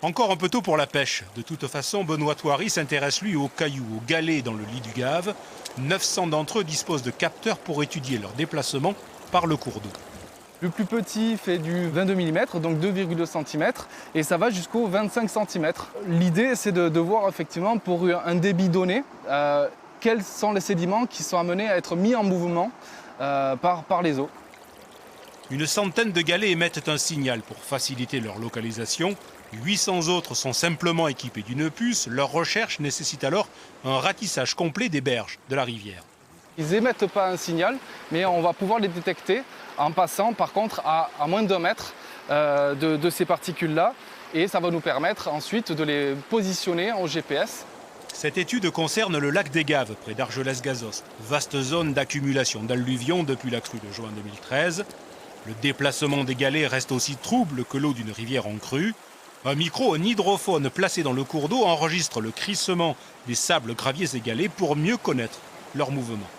Encore un peu tôt pour la pêche. De toute façon, Benoît Thoiry s'intéresse lui aux cailloux, aux galets dans le lit du Gave. 900 d'entre eux disposent de capteurs pour étudier leur déplacement par le cours d'eau. Le plus petit fait du 22 mm, donc 2,2 cm, et ça va jusqu'au 25 cm. L'idée, c'est de voir effectivement pour un débit donné, quels sont les sédiments qui sont amenés à être mis en mouvement par les eaux. Une centaine de galets émettent un signal pour faciliter leur localisation. 800 autres sont simplement équipés d'une puce. Leur recherche nécessite alors un ratissage complet des berges de la rivière. Ils n'émettent pas un signal, mais on va pouvoir les détecter en passant par contre à moins d'1 mètre de ces particules-là. Et ça va nous permettre ensuite de les positionner au GPS. Cette étude concerne le lac des Gaves, près d'Argelès-Gazost. Vaste zone d'accumulation d'alluvions depuis la crue de juin 2013. Le déplacement des galets reste aussi trouble que l'eau d'une rivière en crue. Un micro, un hydrophone placé dans le cours d'eau enregistre le crissement des sables, graviers et galets pour mieux connaître leur mouvement.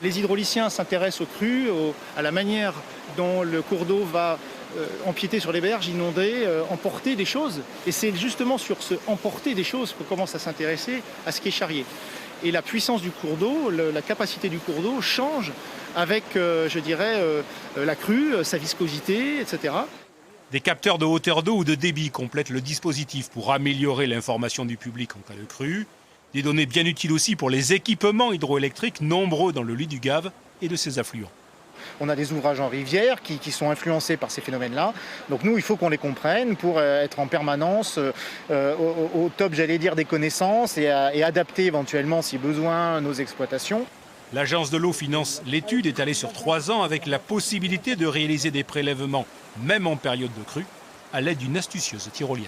Les hydrauliciens s'intéressent aux crues, à la manière dont le cours d'eau va empiéter sur les berges, inonder, emporter des choses. Et c'est justement sur ce emporter des choses qu'on commence à s'intéresser à ce qui est charrié. Et la puissance du cours d'eau, la capacité du cours d'eau change avec, je dirais, la crue, sa viscosité, etc. Des capteurs de hauteur d'eau ou de débit complètent le dispositif pour améliorer l'information du public en cas de crue. Des données bien utiles aussi pour les équipements hydroélectriques nombreux dans le lit du Gave et de ses affluents. On a des ouvrages en rivière qui sont influencés par ces phénomènes-là. Donc nous, il faut qu'on les comprenne pour être en permanence au top, j'allais dire, des connaissances et adapter éventuellement, si besoin, nos exploitations. L'Agence de l'eau finance l'étude étalée sur 3 ans avec la possibilité de réaliser des prélèvements, même en période de crue, à l'aide d'une astucieuse tyrolienne.